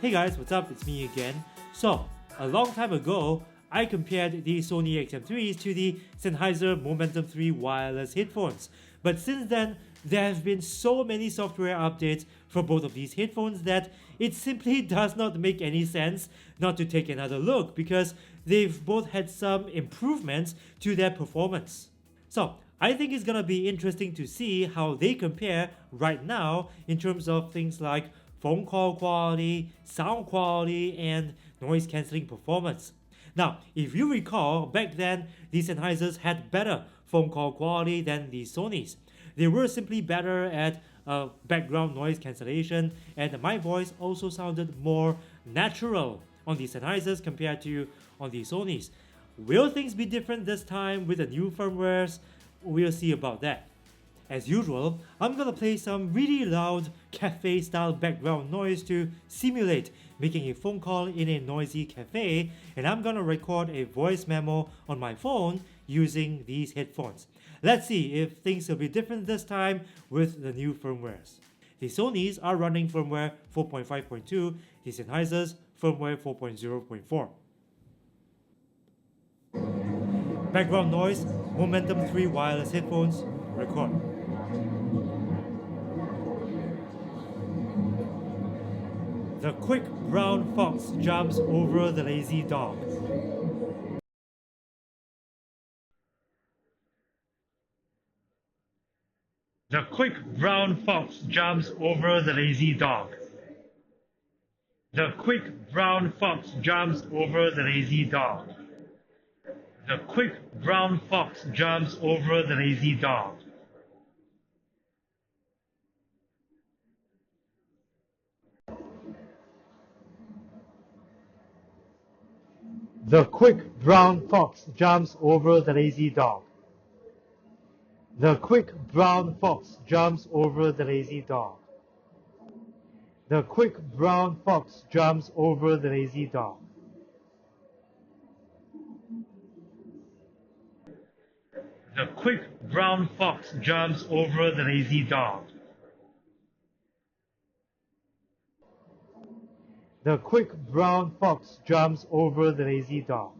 Hey guys, what's up? It's me again. So, a long time ago, I compared the Sony XM3s to the Sennheiser Momentum 3 wireless headphones. But since then, there have been so many software updates for both of these headphones that it simply does not make any sense not to take another look because they've both had some improvements to their performance. So, I think it's gonna be interesting to see how they compare right now in terms of things like phone call quality, sound quality, and noise cancelling performance. Now, if you recall, back then, the Sennheisers had better phone call quality than the Sonys. They were simply better at background noise cancellation, and my voice also sounded more natural on the Sennheisers compared to on the Sonys. Will things be different this time with the new firmwares? We'll see about that. As usual, I'm gonna play some really loud cafe style background noise to simulate making a phone call in a noisy cafe, and I'm gonna record a voice memo on my phone using these headphones. Let's see if things will be different this time with the new firmwares. The Sonys are running firmware 4.5.2, the Sennheisers firmware 4.0.4. Background noise, Momentum 3 wireless headphones, record. The quick brown fox jumps over the lazy dog. The quick brown fox jumps over the lazy dog. The quick brown fox jumps over the lazy dog. The quick brown fox jumps over the lazy dog. The quick brown fox jumps over the lazy dog. The quick brown fox jumps over the lazy dog. The quick brown fox jumps over the lazy dog. The quick brown fox jumps over the lazy dog. The quick brown fox jumps over the lazy dog.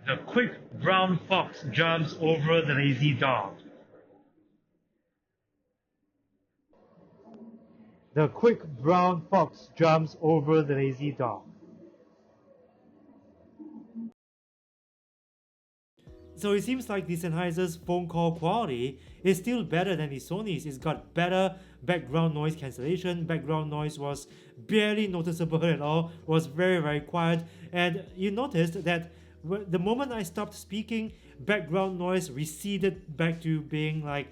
The quick brown fox jumps over the lazy dog. The quick brown fox jumps over the lazy dog. So it seems like the Sennheiser's phone call quality is still better than the Sony's. It's got better background noise cancellation. Background noise was barely noticeable at all, was very quiet. And you noticed that the moment I stopped speaking, background noise receded back to being like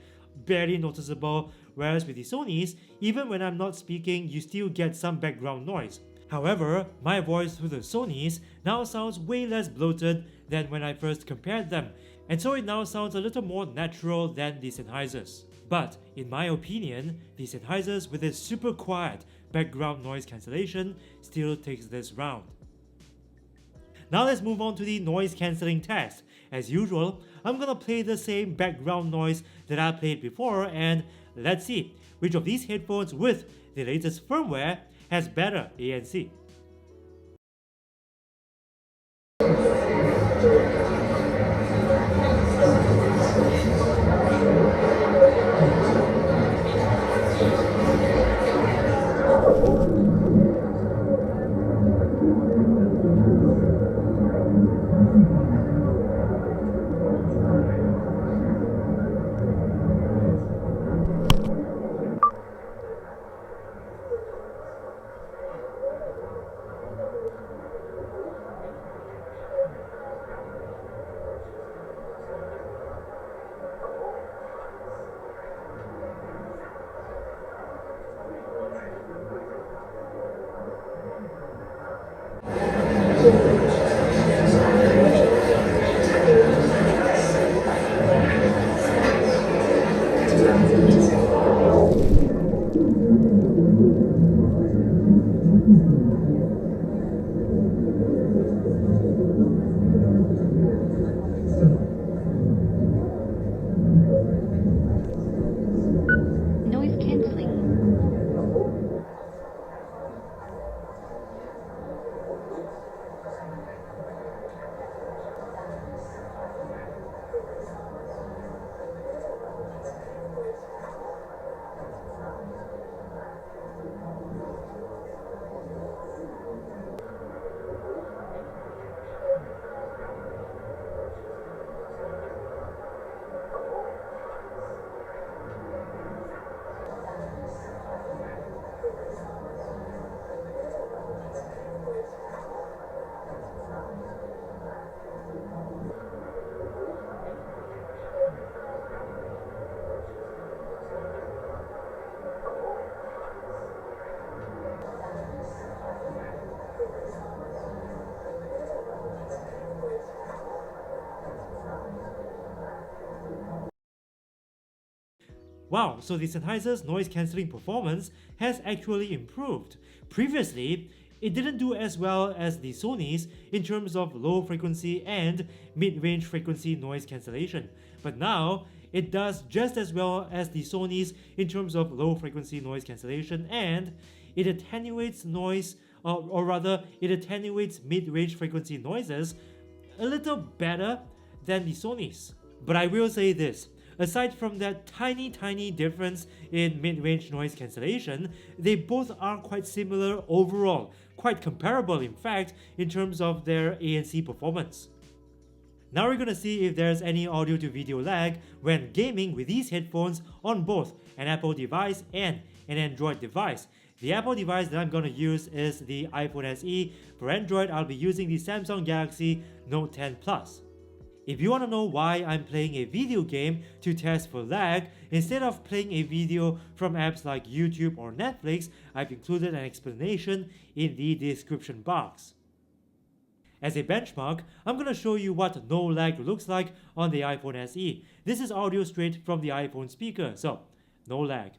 barely noticeable. Whereas with the Sony's, even when I'm not speaking, you still get some background noise. However, my voice through the Sonys now sounds way less bloated than when I first compared them, and so it now sounds a little more natural than the Sennheisers. But in my opinion, the Sennheisers with its super quiet background noise cancellation still takes this round. Now let's move on to the noise cancelling test. As usual, I'm gonna play the same background noise that I played before, and let's see which of these headphones with the latest firmware has better ANC. Noise cancelling. wow, so the Sennheiser's noise cancelling performance has actually improved. Previously, it didn't do as well as the Sony's in terms of low frequency and mid-range frequency noise cancellation, but now it does just as well as the Sony's in terms of low frequency noise cancellation, and it attenuates noise, or rather it attenuates mid-range frequency noises a little better than the Sony's. But I will say this, aside from that tiny difference in mid-range noise cancellation, they both are quite similar overall, quite comparable in fact in terms of their ANC performance. Now we're gonna see if there's any audio to video lag when gaming with these headphones on both an Apple device and an Android device. The Apple device that I'm gonna use is the iPhone SE. For Android, I'll be using the Samsung Galaxy Note 10 Plus. If you want to know why I'm playing a video game to test for lag instead of playing a video from apps like YouTube or Netflix, I've included an explanation in the description box. As a benchmark, I'm going to show you what no lag looks like on the iPhone SE. This is audio straight from the iPhone speaker, so no lag.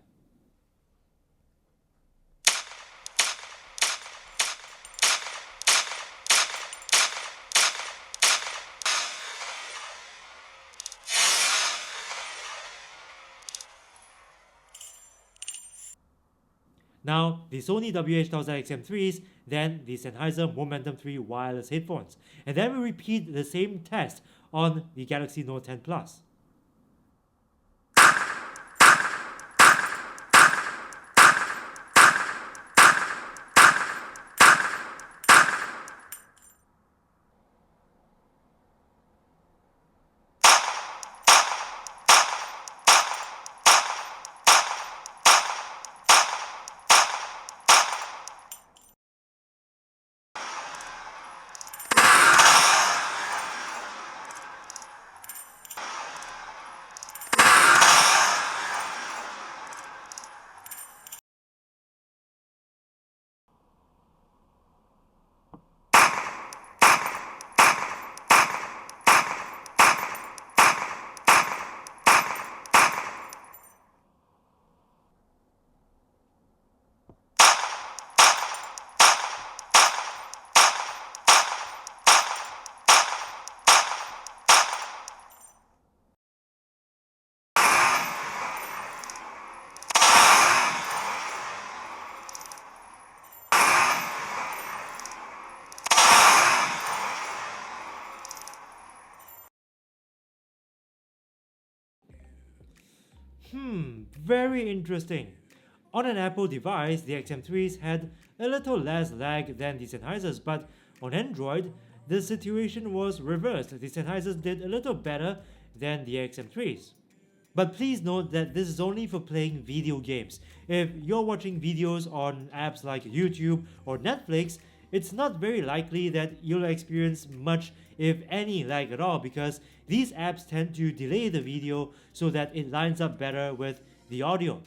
Now, the Sony WH-1000XM3s, then the Sennheiser Momentum 3 wireless headphones. And then we repeat the same test on the Galaxy Note 10 Plus. Very interesting. On an Apple device, the XM3s had a little less lag than the Sennheisers, but on Android, the situation was reversed. The Sennheisers did a little better than the XM3s. But please note that this is only for playing video games. If you're watching videos on apps like YouTube or Netflix, it's not very likely that you'll experience much, if any, lag at all, because these apps tend to delay the video so that it lines up better with the audio.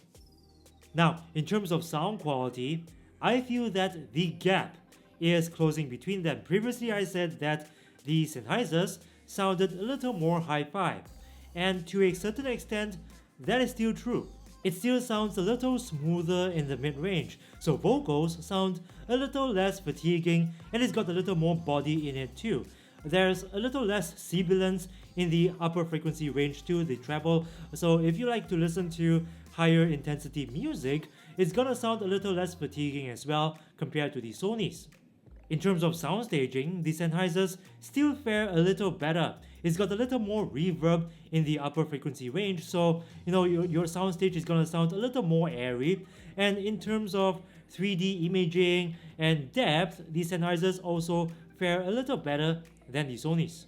Now, in terms of sound quality, I feel that the gap is closing between them. Previously, I said that the Sennheisers sounded a little more hi-fi, and to a certain extent, that is still true. It still sounds a little smoother in the mid-range, so vocals sound a little less fatiguing, and it's got a little more body in it too. There's a little less sibilance in the upper frequency range too, the treble, so if you like to listen to higher intensity music, it's gonna sound a little less fatiguing as well compared to the Sony's. In terms of sound staging, the Sennheisers still fare a little better. It's got a little more reverb in the upper frequency range, so your soundstage is gonna sound a little more airy. And in terms of 3D imaging and depth, the Sennheisers also fare a little better than the Sony's.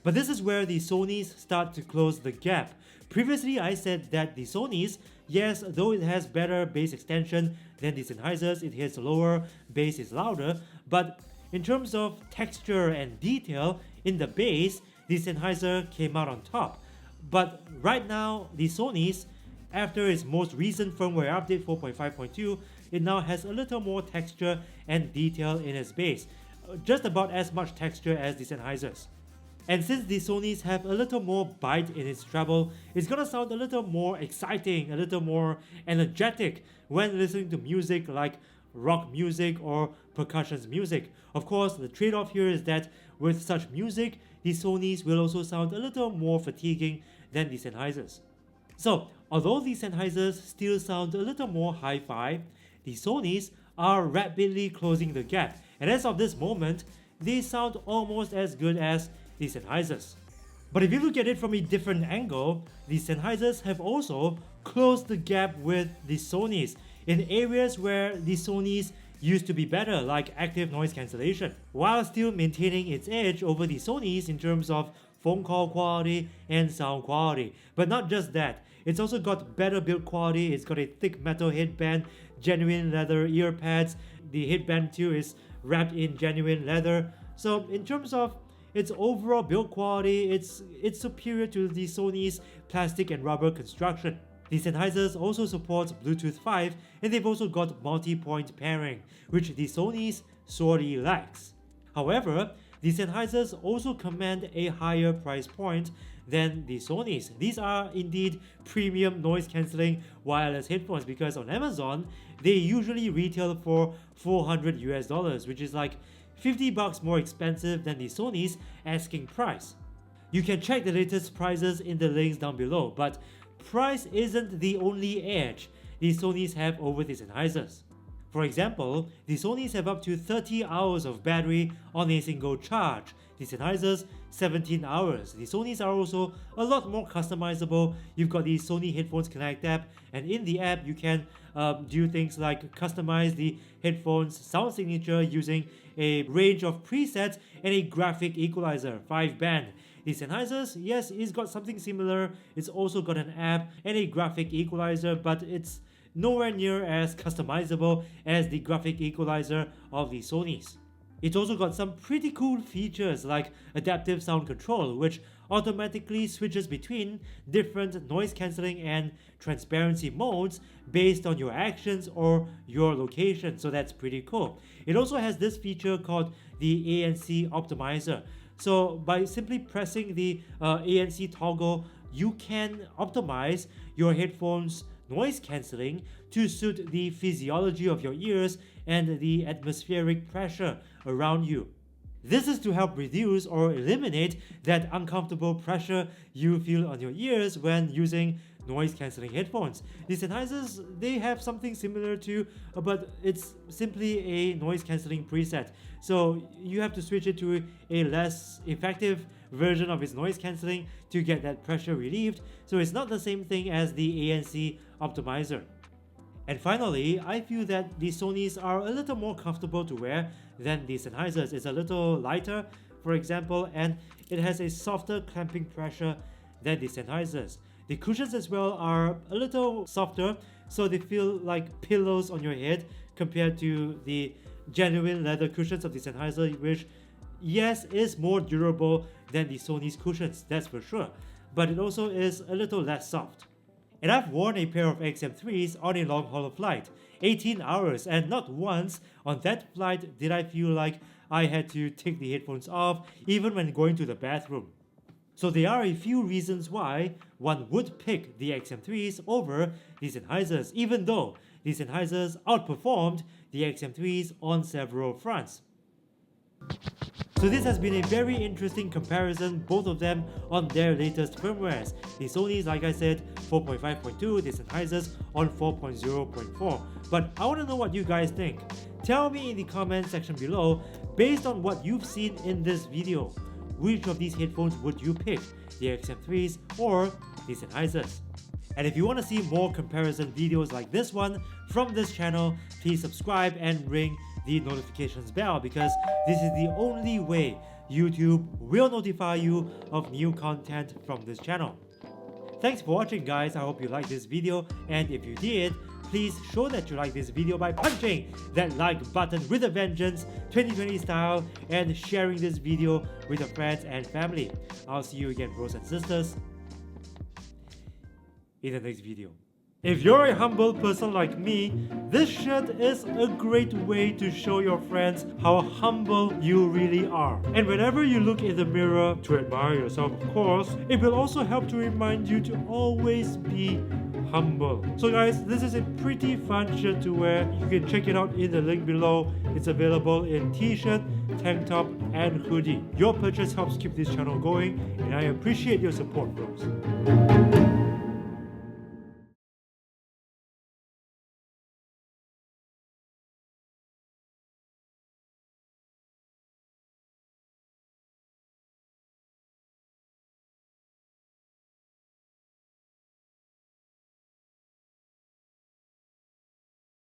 But this is where the Sony's start to close the gap. Previously, I said that the Sony's, yes, though it has better bass extension than the Sennheisers, it hits lower, bass is louder, but in terms of texture and detail in the bass, the Sennheiser came out on top. But right now, the Sony's, after its most recent firmware update 4.5.2, it now has a little more texture and detail in its bass. Just about as much texture as the Sennheisers. And since the Sonys have a little more bite in its treble, it's gonna sound a little more exciting, a little more energetic when listening to music like rock music or percussion music. Of course, the trade-off here is that with such music, the Sonys will also sound a little more fatiguing than the Sennheisers. So, although the Sennheisers still sound a little more hi-fi, the Sonys are rapidly closing the gap, and as of this moment, they sound almost as good as the Sennheisers. But if you look at it from a different angle, the Sennheisers have also closed the gap with the Sonys in areas where the Sonys used to be better, like active noise cancellation, while still maintaining its edge over the Sonys in terms of phone call quality and sound quality. But not just that, it's also got better build quality, it's got a thick metal headband, genuine leather ear pads, the headband too is wrapped in genuine leather. So in terms of its overall build quality, it's superior to the Sony's plastic and rubber construction. The Sennheisers also support Bluetooth 5, and they've also got multi-point pairing, which the Sony's sorely lacks. However, the Sennheisers also command a higher price point than the Sonys. These are indeed premium noise cancelling wireless headphones because on Amazon, they usually retail for $400 which is like $50 more expensive than the Sony's asking price. You can check the latest prices in the links down below, but price isn't the only edge the Sonys have over the Sennheisers. For example, the Sonys have up to 30 hours of battery on a single charge, the Sennheisers 17 hours. The Sonys are also a lot more customizable. You've got the Sony Headphones Connect app, and in the app you can do things like customize the headphones sound signature using a range of presets and a graphic equalizer, 5-band. The Sennheisers, yes, it's got something similar. It's also got an app and a graphic equalizer, but it's nowhere near as customizable as the graphic equalizer of the Sonys. It's also got some pretty cool features like adaptive sound control, which automatically switches between different noise cancelling and transparency modes based on your actions or your location, so that's pretty cool. It also has this feature called the ANC optimizer. So by simply pressing the ANC toggle, you can optimize your headphones noise cancelling to suit the physiology of your ears and the atmospheric pressure around you. This is to help reduce or eliminate that uncomfortable pressure you feel on your ears when using noise cancelling headphones. The Sennheisers, they have something similar too, but it's simply a noise cancelling preset. So you have to switch it to a less effective version of its noise cancelling to get that pressure relieved. So it's not the same thing as the ANC optimizer. And finally, I feel that the Sonys are a little more comfortable to wear than the Sennheisers. It's a little lighter, for example, and it has a softer clamping pressure than the Sennheisers. The cushions as well are a little softer, so they feel like pillows on your head compared to the genuine leather cushions of the Sennheiser, which, yes, is more durable than the Sony's cushions, that's for sure, but it also is a little less soft. And I've worn a pair of XM3s on a long haul flight, 18 hours, and not once on that flight did I feel like I had to take the headphones off even when going to the bathroom. So there are a few reasons why one would pick the XM3s over the Sennheisers, even though the Sennheisers outperformed the XM3s on several fronts. So this has been a very interesting comparison, both of them on their latest firmwares. The Sonys, like I said, 4.5.2, the Sennheisers on 4.0.4. But I want to know what you guys think. Tell me in the comment section below, based on what you've seen in this video, which of these headphones would you pick, the XM3s or the Sennheisers? And if you want to see more comparison videos like this one from this channel, please subscribe and ring the notifications bell, because this is the only way YouTube will notify you of new content from this channel. Thanks for watching, guys. I hope you liked this video, and if you did, please show that you like this video by punching that like button with a vengeance 2020 style and sharing this video with your friends and family. I'll see you again, bros and sisters, in the next video. If you're a humble person like me, this shirt is a great way to show your friends how humble you really are. And whenever you look in the mirror, to admire yourself of course, it will also help to remind you to always be humble. So guys, this is a pretty fun shirt to wear. You can check it out in the link below. It's available in t-shirt, tank top and hoodie. Your purchase helps keep this channel going and I appreciate your support, bros.